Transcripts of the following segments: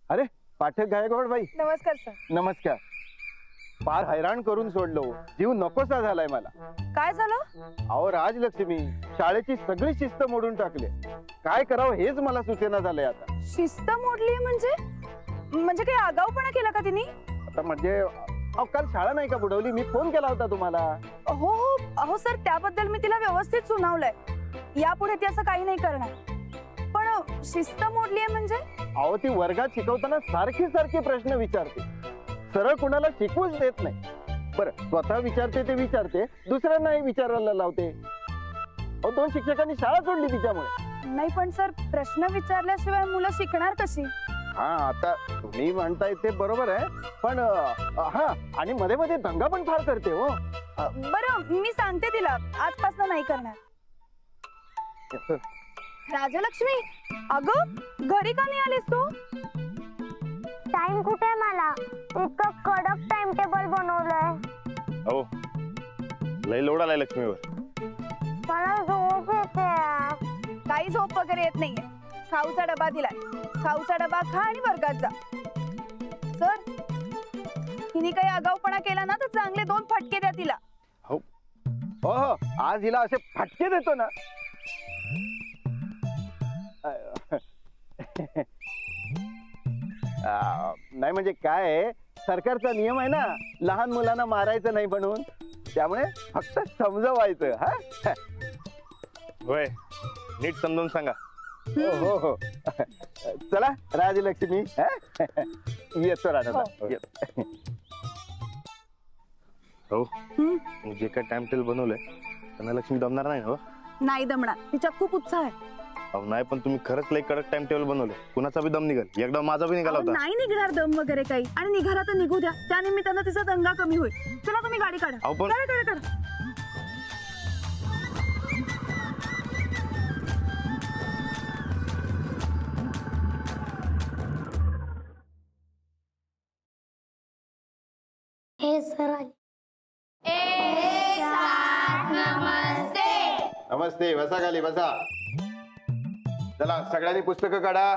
अरे पाठक गायकवाड बाई, नमस्कार सर. नमस्कार. फार हैराण करून सोडलो, जीव नकोसा झालाय मला. काय झालं? अहो राजलक्ष्मी शाळेची सगळी शिस्त मोडून टाकले. काय करावं हेच मला सुचेना झालंय आता. शिस्त मोडली म्हणजे म्हणजे काही आगाऊपणा केला का तिने? आता म्हणजे अहो काल शाळा नाही का बुडवली? मी फोन केला होता तुम्हाला. हो हो अहो सर, त्याबद्दल मी तिला व्यवस्थित सुनावलंय. यापुढे ती असं काही नाही करणार. पण शिस्त मोडली आहे म्हणजे? अहो ती वर्गात शिकवताना सारखे सारखे प्रश्न विचारते, सरळ कुणाला शिकवूच देत नाही. बरं स्वतः विचारते ते विचारते, दुसऱ्यांनाही विचारायला लावते. अहो 2 शिक्षकांनी शाळा सोडली तिच्यामुळे. नाही पण सर, प्रश्न विचारल्याशिवाय मुलं शिकणार कशी? हा आता तुम्ही म्हणताय ते बरोबर आहे, पण हा आणि मध्ये मध्ये दंगा पण फार करते हो. बरं मी सांगते तिला, आजपासून नाही करणार. राजलक्ष्मी, अगं घरी का नाही आलीस तू? टाइम कुठे मला? इतकं कडक टाइम टेबल बनवलंय. हो लय लोड आलाय लक्ष्मीवर. मला झोप येते. काही झोप वगैरे येत नाहीये. खाऊचा डबा दिलाय, खाऊचा डबा खा आणि वर्गात जा. सर हिने काही आगाऊपणा केला ना तर चांगले 2 फटके द्या तिला. हो हो हो, आज हिला असे फटके देतो ना. नाही म्हणजे काय आहे, सरकारचा नियम आहे ना लहान मुलांना मारायचं नाही म्हणून, त्यामुळे फक्त समजवायचं. हा होय नीट समजून सांगा. हो हो हो. चला राजलक्ष्मी, येतो राणा. हो जे काय टाइम टेबल बनवलंय त्यांना लक्ष्मी दमणार नाही ना? हो नाही दमणार, तिच्यात खूप उत्साह आहे. अहो नाही पण तुम्ही खरंच लय कडक टाइम टेबल बनवलं. कुणाचा बी दम निघाल, एकदा माझा बी निघाला अहो, होता. नाही निघणार दम वगैरे काही, आणि निघाला तर निघू द्या. त्या निमित्तानं तिचा दंगा कमी होईल. चला तुम्ही गाडी काढा. अहो, पण- काढा काढा काढा. हे सर आले. नमस्ते. बसा खाली बसा. चला सगळ्यांनी पुस्तकं काढा.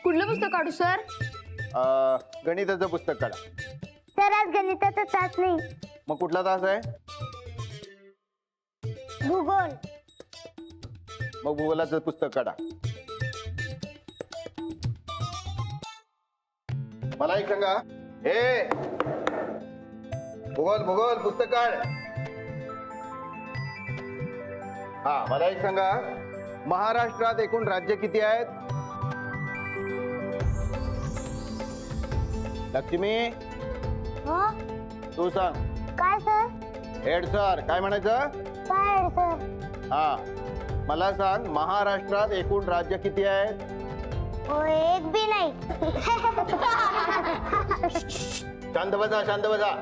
कुठलं पुस्तक काढू सर? गणिताचं पुस्तक काढा. सर आज गणिताचा तास नाही, मग कुठला तास आहे? भूगोल. मग भूगोलाचं पुस्तक काढा. मला एक सांगा, हे भूगोल भूगोल पुस्तक काढ. हा मला एक सांगा, महाराष्ट्रात एकूण राज्य किती आहेत? लक्ष्मी हो तू सांग. काय सर? हेड सर काय म्हणायचं? काय सर? हा मला सांग, महाराष्ट्रात एकूण राज्य किती आहेत? हो एक बी नाही. शांत बसा शांत बसा.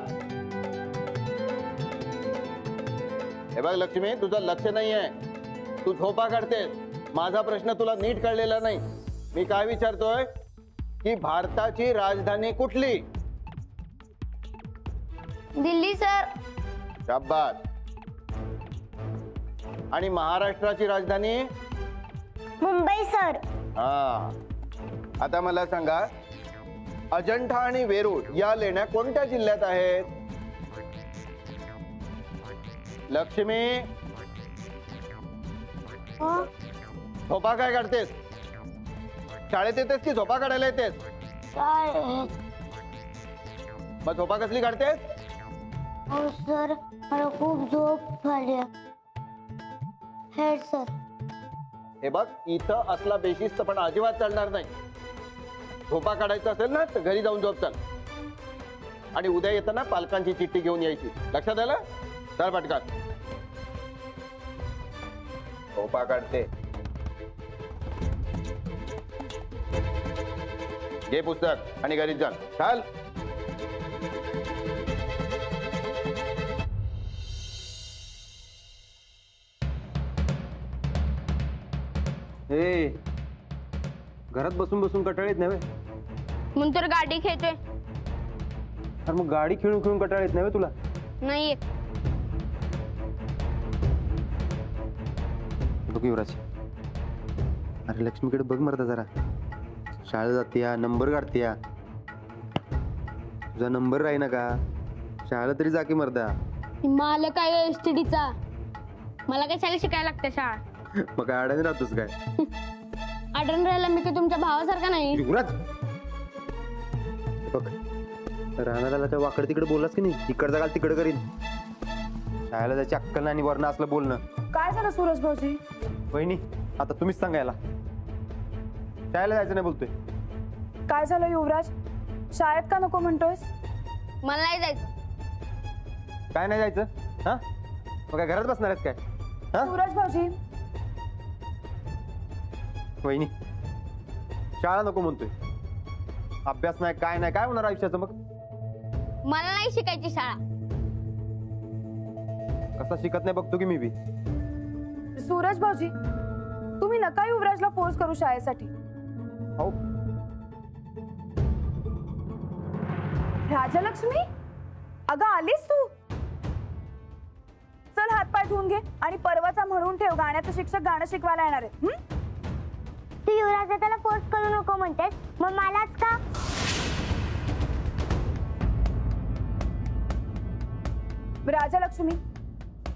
हे बघ लक्ष्मी, तुझं लक्ष नाहीये, तू झोपा काढतेस. माझा प्रश्न तुला नीट कळलेला नाही. मी काय विचारतोय की भारताची राजधानी कुठली? दिल्ली सर. शाबास. आणि महाराष्ट्राची राजधानी? मुंबई सर. हा आता मला सांगा, अजंठा आणि वेरूळ या लेण्या कोणत्या जिल्ह्यात आहेत? लक्ष्मी हो झोपा काय काढतेस? शाळेत येतेस की झोपा काढायला येतेस? शाळेत. मग झोपा कसली काढतेस? हो सर मला खूप झोप झाली. Head sir. हे बघ इथं असला बेशिस्त पण अजिबात चालणार नाही. झोपा काढायचं असेल ना तर घरी जाऊन झोप. चल. आणि उद्या येताना पालकांची चिठ्ठी घेऊन यायची. लक्षात आलं? चल पटकन. झोपा काढते. घे पुस्तक आणि घरीच जा. चाल. हे घरात बसून बसून कंटाळीत नाही व्हय? म्हणून तर गाडी खेळतोय. अरे मग गाडी खेळून खेळून कंटाळीत नाही व्हय तुला? नाहीये. बघ युवराज, अरे लक्ष्मीकडे बघ मरदा जरा. शाळेत जाते नंबर काढते तुझा नंबर राही ना का शाळेला तरी जा की मर्दा. मालक आहे एसटीडीचा, मला कशाला शिकायला लागतं शाळा? मग काय अडाणी राहतोस काय? आढळून राहिला मी की तुमच्या भावासारखा नाही. युवराज बघ राहणाऱ्याला त्या वाकड तिकडे बोललास की नाही इकडचा काल तिकडे करीन. शाळेला जायची अक्कल नाही आणि वर्ण असलं बोलणं. काय झालं सूरज भाऊजी? वहिनी आता तुम्हीच सांगायला शाळेला जायचं नाही बोलतोय. काय झालं युवराज? शाळेत का नको म्हणतोयस? मला नाही जायचं. काय नाही जायचं हा मग काय घरात बसणार आहेस काय? हा सूरज भाऊजी, वहिनी शाळा नको म्हणतोय अभ्यास नाही काय नाही काय होणार आयुष्याचं मग? मला नाही शिकायची शाळा. कसा शिकत नाही बघतो की मी बी. सूरज भाऊजी, तुम्ही नका युवराजला फोर्स करू शाळेसाठी. हो राजलक्ष्मी, अगं आलीस तू? चल हातपाय धुवून घे आणि परवाचा म्हणून ठेव, गाण्याचं शिक्षक गाणं शिकवायला येणार आहेत. तू युवराज त्याला फोर्स करू नको म्हणतेस, मग मलाच का? राजलक्ष्मी,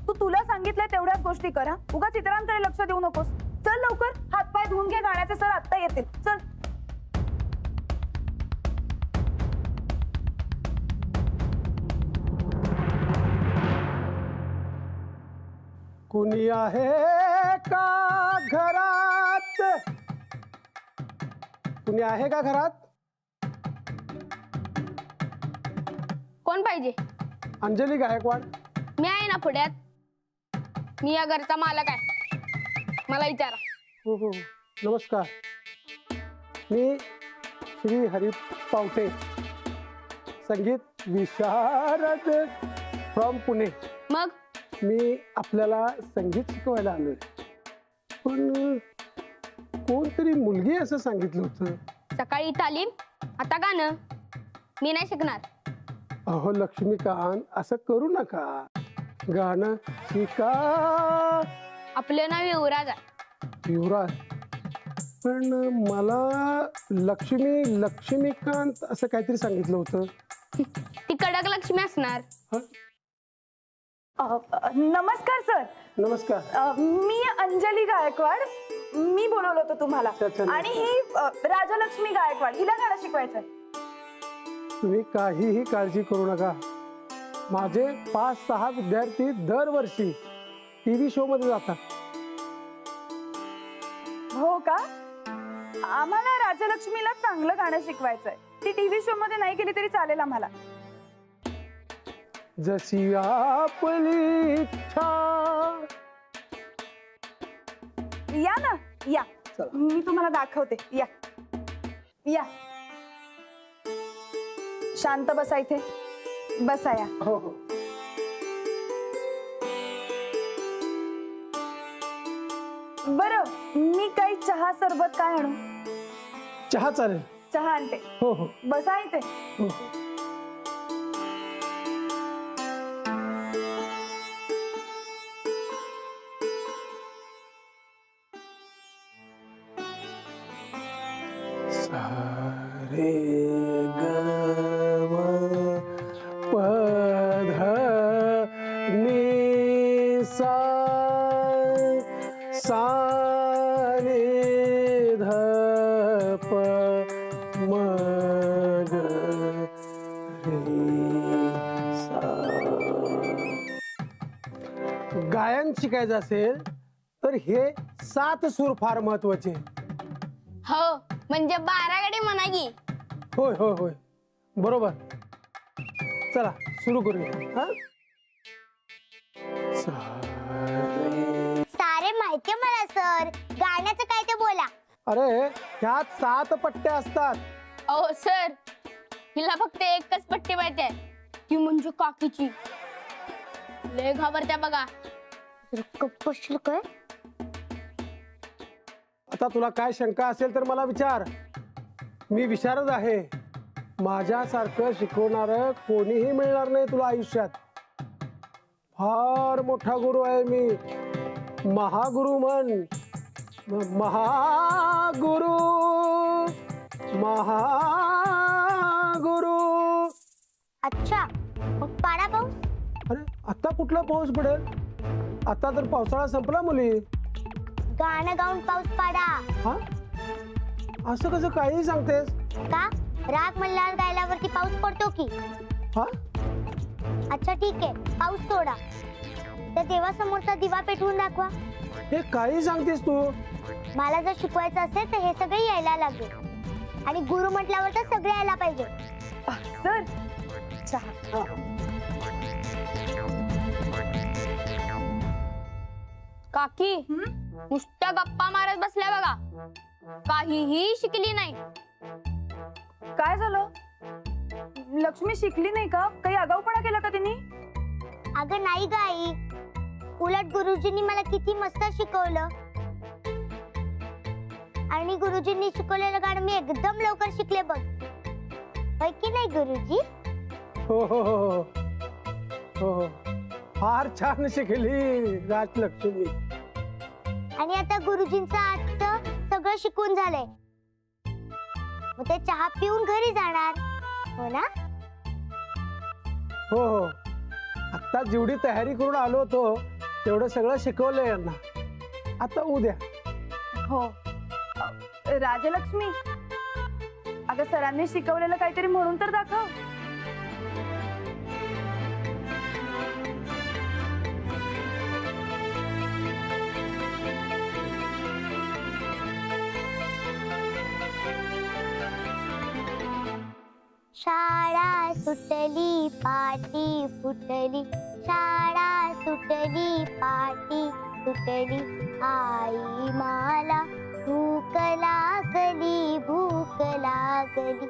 तू तुला सांगितलंय तेवढ्याच गोष्टी कर हा. उगाच इतरांकडे लक्ष देऊ नकोस. चल लवकर हातपाय धुवून घे, गाण्याचे सर आत्ता येतील. चल. कुणी आहे का घरात? कुणी आहे का घरात? कोण पाहिजे? अंजली गायकवाड. मी आहे ना पुढ्यात. मी या घरचा मालक आहे, मला विचारा. हो हो नमस्कार, मी श्री हरी पावटे, संगीत विशारद फ्रॉम पुणे. मग मी आपल्याला संगीत शिकवायला आलोय, पण कोणतरी मुलगी असं सांगितलं होतं. सकाळी तालीम, आता गाणं. मी नाही शिकणार. अहो लक्ष्मीकांत, असं करू नका. गाणं शिका. आपलं नाव युवराज आहे. युवराज, पण मला लक्ष्मीकांत असं काहीतरी सांगितलं होतं. ती कडक लक्ष्मी असणार. नमस्कार सर. नमस्कार. मी अंजली गायकवाड. मी बोलवलं होतं तुम्हाला. अच्छा. आणि ही राजलक्ष्मी गायकवाड, हिला गाणं शिकवायचंय. तुम्ही काहीही काळजी करू नका. माझे 5-6 विद्यार्थी दरवर्षी टीव्ही शो मध्ये जातात. हो का? आम्हाला राजलक्ष्मीला चांगलं गाणं शिकवायचंय. ती टीव्ही शो मध्ये नाही गेली तरी चालेल आम्हाला. जशी आपली इच्छा. या ना, या. चला. मी तुम्हाला दाखवते. या या, शांत बसा इथे. बसा या. हो हो. बरं, मी काही चहा सरबत काय आणू? चहा चालेल. चहा आणते. हो हो बसा इथे. हो. सारे गम पध नि सा सा रे ध प म ग रे सा. गायन शिकायचं असेल तर हे 7 सूर फार महत्वाचे. हो, म्हणजे 12 गडी म्हणा की. होय होय होय बरोबर. चला सुरू करूया. हा? सारे माहितीये मला सर, गाण्याचं काय ते बोला. अरे ह्यात 7 पट्ट्या असतात. अहो सर, हिला फक्त एकच पट्टी माहिती आहे, ती म्हणजे काकीची. लय घाबरत्या बघा. गप्प बसशील काय? आता तुला काय शंका असेल तर मला विचार. मी विशारद आहे. माझ्यासारखं शिकवणारं कोणीही मिळणार नाही तुला आयुष्यात. फार मोठा गुरु आहे मी. महागुरु म्हण. महागुरु अच्छा मग पाडा पाऊस. अरे आता कुठला पाऊस पडेल? आता तर पावसाळा संपला मुली. गाणं गाऊन पाऊस पाडा. हा, असं कसं काही सांगतेस? का राग मल्हार गायल्यावरती पाऊस पडतो की. हा, अच्छा ठीक आहे, पाऊस सोडा. त्या देवासमोरचा दिवा पेटवून दाखवा. हे काही सांगतेस तू? मला जर शिकवायचं असेल तर हे सगळे यायला लागेल. आणि गुरु म्हटल्यावर तर सगळे यायला पाहिजे. सर चहा. काकी नुसत्या गप्पा मारत बसल्या बघा, काहीही शिकली नाही. काय झालं? लक्ष्मी शिकली नाही का? काही आगाऊपणा केला का तिने? अगं नाही ग आई, उलट गुरुजींनी मला किती मस्त शिकवलं. आणि गुरुजींनी शिकवलेलं गाणं मी एकदम लवकर शिकले बघ. होय की नाही गुरुजी? हो हो हो हो हो हो, फार छान शिकली राजलक्ष्मी. आणि आता गुरुजींचं आजचं सगळं शिकून झालंय. मग ते चहा पिऊन घरी जाणार हो ना? हो हो, आता जेवढी तयारी करून आलो होतो तेवढं सगळं शिकवलंय यांना. आता उद्या. हो. राजलक्ष्मी, अगं सरांनी शिकवलेलं काहीतरी म्हणून तर दाखव. शाळा सुटली पाटी फुटली, शाळा सुटली पाटी फुटली, आई मला भूक लागली, भूक लागली,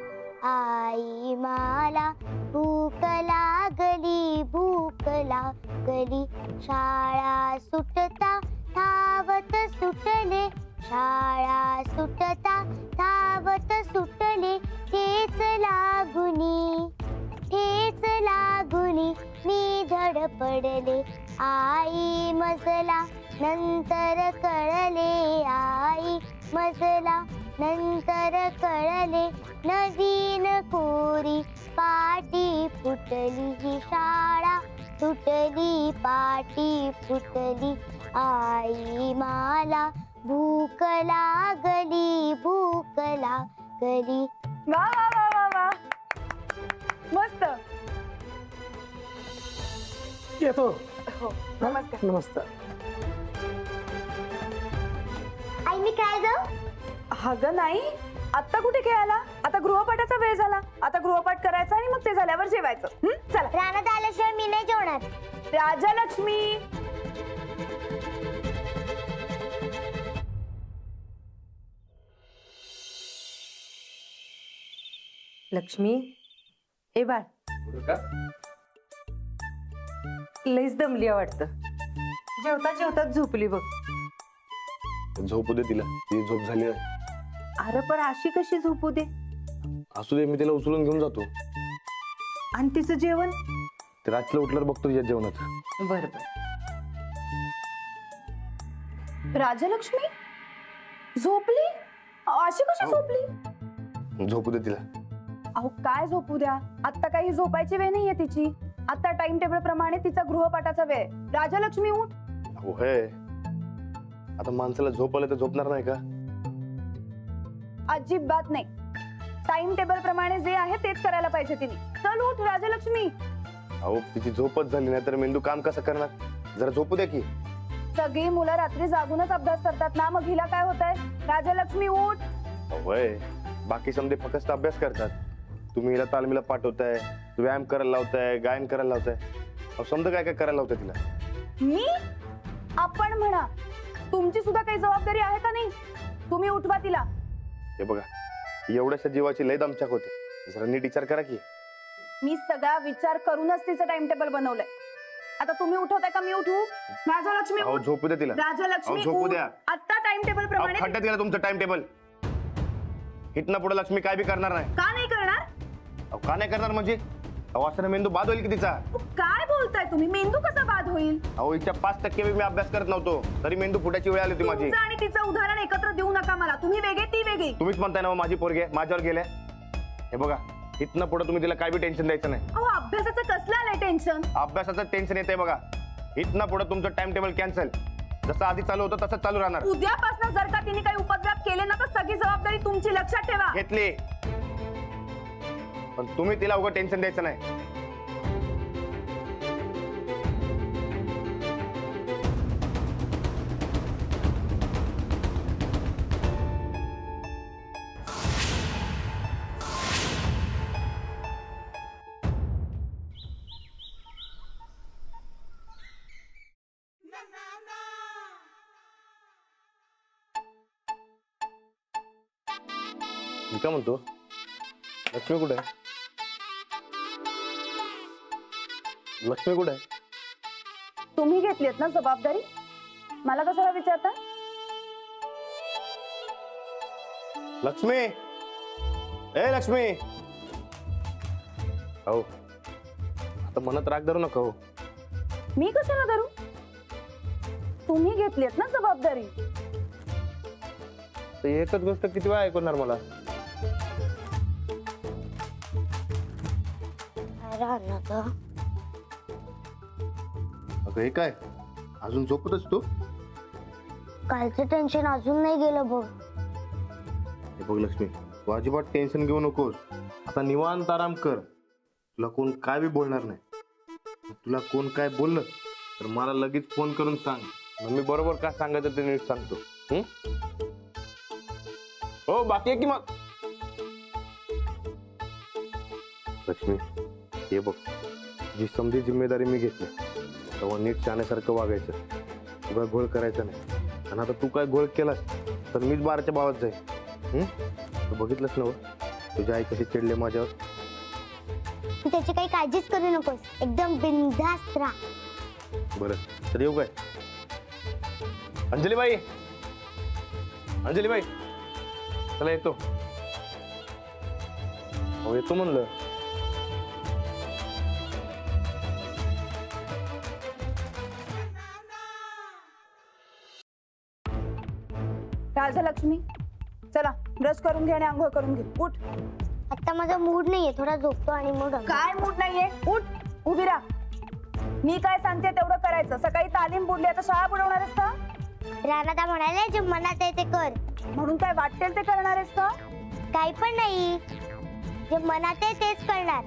आई मला भूक लागली, भूक लागली. शाळा सुटता धावत सुटले, शाळा सुटता धावत सुटले, ठेच लागुनी, ठेच लागुनी मी धडपडले, आई मजला नंतर कळले, आई मजला नंतर कळले, नवीन कोरी पाटी फुटली, ही शाळा सुटली पाटी फुटली, आई मला भूक लागली, भूक लागली. वा वा वा वा वा, मस्त. येतो. हो, नमस्कार. नमस्कार. आई मी काय जाऊ? अगं नाही, आता कुठे खेळायला? आता गृहपाठाचा वेळ झाला. आता गृहपाठ करायचा आणि मग ते झाल्यावर जेवायचं. चला. रानात आल्याशिवाय मी नाही जेवणार. राजलक्ष्मी, लक्ष्मी, ए बाळ, लईच दमली वाटतं. जेवता जेवताच झोपली बघ. झोपू दे तिला, ती झोप झाली आहे. अरे पण अशी कशी झोपू दे? असू दे, मी तिला उचलून घेऊन जातो. आणि तिचं जेवण? ते रात्रीला उठल्यावर बघतो तिच्या जेवणाचं. बर बर. राजलक्ष्मी झोपली? अशी कशी झोपली? झोपू दे तिला. अहो काय झोपू द्या, आता काही झोपायची वेळ नाहीये तिची. आता टाइम टेबल प्रमाणे तिचा गृहपाठाचा वेळ. राजलक्ष्मी उठ. हो हे, आता माणसाला झोप आलं तर झोपणार नाही का? अजिबात नाही. टाइम टेबल प्रमाणे जे आहे तेच करायला पाहिजे तिने. चल उठ राजलक्ष्मी. अहो तिची झोपच झाली नाही तर मेंदू काम कसं करणार? जरा झोपू द्या की. सगळी मुलं रात्री जागूनच अभ्यास करतात ना, मग हिला काय होतंय? राजलक्ष्मी उठ. होय, बाकी समजे फक्त अभ्यास करतात. तुम्ही हिला तालमीला पाठवताय, व्यायाम करायला लावताय, गायन करायला लावताय. अहो समजा काय काय करायला लावताय तिला. मी? आपण म्हणा, तुमची सुद्धा काही जबाबदारी आहे का नाही? तुम्ही उठवा तिला. हे बघा, एवढ्याशा जीवाची लय दमछाक होते. जरा नीट विचार करा की. मी सगळा विचार करूनच तिचं टाइम टेबल बनवलंय. आता तुम्ही उठवताय का मी उठवू? राजलक्ष्मी अहो उठ. झोपू द्या तिला. राजलक्ष्मी अहो, झोपू उठ. द्या. आता टाइम टेबल प्रमाणे. खड्ड्यात गेला तुमचं टाइम टेबल. इथनं पुढे लक्ष्मी काय बी करणार नाही. का नाही करणार? अहो का नाही करणार म्हणजे? अहो असं मेंदू बाद होईल की तिचा. काय बोलताय तुम्ही? मेंदू कसा बाद होईल? अहो हिच्या 5% मी अभ्यास करत नव्हतो तरी मेंदू फुटायची वेळ आली होती माझी. तुमचं आणि तिचं उदाहरण एकत्र देऊ नका मला. तुम्ही वेगळे ती वेगळी. तुम्हीच म्हणताय ना हो, माझी पोरगी आहे, माझ्यावर गेल्या. हे बघा, इथनं पुढे तुम्ही तिला काय बी टेन्शन द्यायचं नाही. अहो अभ्यासाचं कसलं आलंय टेन्शन? अभ्यासाचं टेन्शन येते बघा. इथनं पुढे तुमचं टाइम टेबल कॅन्सल. जसं आधी चालू होतं तसं चालू राहणार. उद्यापासून जर का तिने काही उपद्व्याप केले ना तर सगळी जबाबदारी तुमची, लक्षात ठेवा. घेतली, पण तुम्ही तिला उगाच टेन्शन द्यायचं नाही. मी काय म्हणतो, लक्ष्मी कुठे आहे? लक्ष्मी कुठे आहे? तुम्ही घेतलीत ना जबाबदारी, मला कशाला विचारता? लक्ष्मी, ए लक्ष्मी. हो, आता मनात राग धरू नका. हो, मी कशाला धरू? तुम्ही घेतलीत ना जबाबदारी. तर एकच गोष्ट किती वेळा ऐकवणार मला? अगं हे काय, अजून झोपतच तू? कालचं टेन्शन अजून नाही गेलं बघ. हे बघ लक्ष्मी, तू अजिबात टेन्शन घेऊ नकोस. आता निवांत आराम कर. तुला कोण काय बी बोलणार नाही. तुला कोण काय बोललं तर मला लगेच फोन करून सांग. मग मी बरोबर काय सांगायचं ते नीट सांगतो. हो, बाकी आहे की मग. लक्ष्मी, हे बघ, जी समधी जिम्मेदारी मी घेतली तेव्हा नीट शाण्यासारखं वागायचं. तुला घोळ करायचा नाही. आणि आता तू काय घोळ केलास तर मीच बाराच्या भावात जाईल. तू बघितलंस ना तुझी आई कशी चिडले माझ्यावर. तू त्याची काही काळजीच करू नकोस, एकदम बिनधास्त राहा. बरं तर येऊ काय? अंजलीबाई, अंजलीबाई, चला येतो. हो येतो म्हणलं. राजलक्ष्मी, चला ब्रश करून घे आणि आंघोळ करून घे. उठ. आता माझा मूड नाहीये, थोडा झोपतो आणि मूड. काय मूड नाहीये? उठ, उभी राहा. मी काय सांगते तेवढं करायचं. सकाळी तालीम बुडली, आता शाळा बुडवणार आहेस का? राणादा म्हणाले जे मनात आहे ते कर. म्हणून काय वाटेल ते करणार आहेस का? काही पण नाही, जे मनात आहे तेच करणार.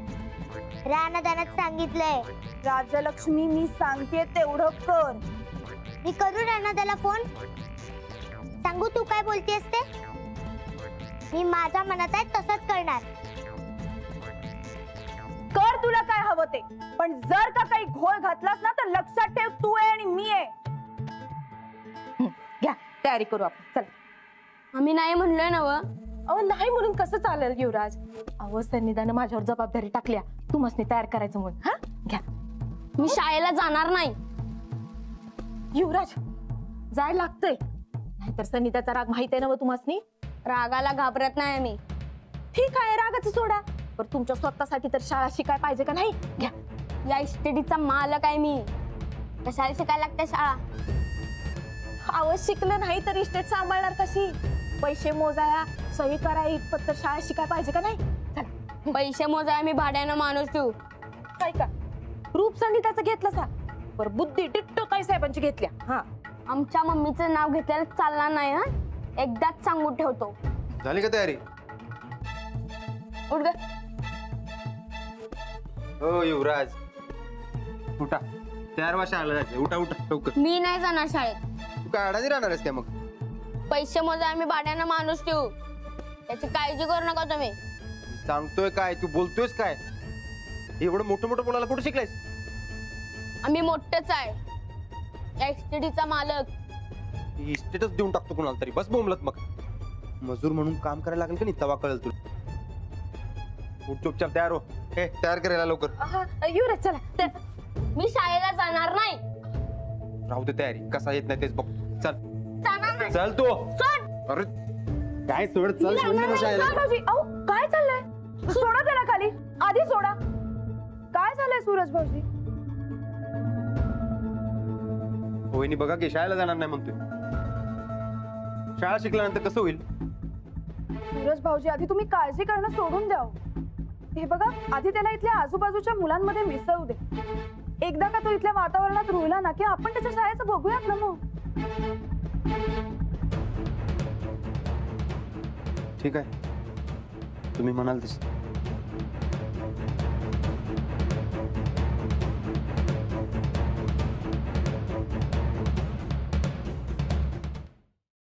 राणादानात सांगितलंय. राजलक्ष्मी, मी सांगते तेवढं कर. मी करू राणादाला फोन, सांगू तू काय बोलतेस ते. मी माझ्या मनात आहे तसंच करणार. कर तुला काय हवं ते, पण जर का काही घोळ घातलास ना तर लक्षात ठेव, तू आहे आणि मी आहे. घ्या, तयारी करू आपण. चल. आम्ही नाही म्हणलोय ना व. अहो नाही म्हणून कसं चालेल युवराज? अहो सन्निधानं माझ्यावर जबाबदारी टाकल्या, तू मस्त तयार करायचं म्हणून. हा घ्या. मी शाळेला जाणार नाही. युवराज, जायला लागतंय, नाहीतर सन्निधाचा राग माहित आहे ना व तुम्हासनी. रागाला घाबरत नाही आम्ही. ठीक आहे, रागाचं सोडा, पण तुमच्या स्वतःसाठी तर शाळा शिकाय पाहिजे का नाही? घ्या. या इस्टेटीचा मालक आहे मी. कशाला शिकायला लागते शाळा? अहो शिकलं नाही तर इस्टेट सांभाळणार कशी? पैसे मोजाया, सही कराय इतपत तर शाळा शिकाय पाहिजे का नाही? चला. पैसे मोजाय मी भाड्यानं माणूस तू. काय का रूप संगीताचं घेतलं सा, पर बुद्धी टिट्टो ताई साहेबांची घेतल्या. हा, आमच्या मम्मीचं नाव घेतलेलं चालणार नाही. हा, एकदाच सांगून ठेवतो. झाली का तयारी? उठ ग. हो युवराज, उठा. तयार व्हा, शाळेला जायचं. उठा उठा लवकर. मी नाही जाणार शाळेत. तू काय अडाणी राहणार आहेस काय मग? पैसे मोजाय मी भाड्यानं माणूस ठेवू, त्याची काळजी करू नका तुम्ही. सांगतोय काय, तू बोलतोयस काय? एवढं मोठं मोठं बोलायला कुठे शिकलायस? आम्ही मोठंच आहे, या इस्टेटीचा मालक. इस्टेटच देऊन टाकतो कुणाला तरी. बस बोंबलत मग. मजूर म्हणून काम करायला लागेल का नाही तेव्हा कळेल तुला. उठ, चुपचाप तयार हो. हे तयार करायला लवकर. युवराज चला. मी शाळेला जाणार नाही. राहू दे तयारी, कसा येत नाही तेच बघ. चल जाणार नाही. चल तू. सोड. अरे काय सोड, चल सोड ना शाळेला. भाऊजी, अहो काय चाललंय? सोडा त्याला खाली, आधी सोडा. काय झालंय सूरज भाऊजी? होईनी बघा की शाळेला जाणार नाही म्हणतोय. शाळा शिकल्यानंतर कसं होईल? सूरज भाऊजी, आधी तुम्ही काळजी करणं सोडून द्या. हे बघा, आधी त्याला इथल्या आजूबाजूच्या मुलांमध्ये मिसळू दे. एकदा का तो इथल्या वातावरणात रुळला ना की आपण त्याच्या शाळेचं बघूयात ना मग. ठीक आहे, तुम्ही म्हणाल तसं.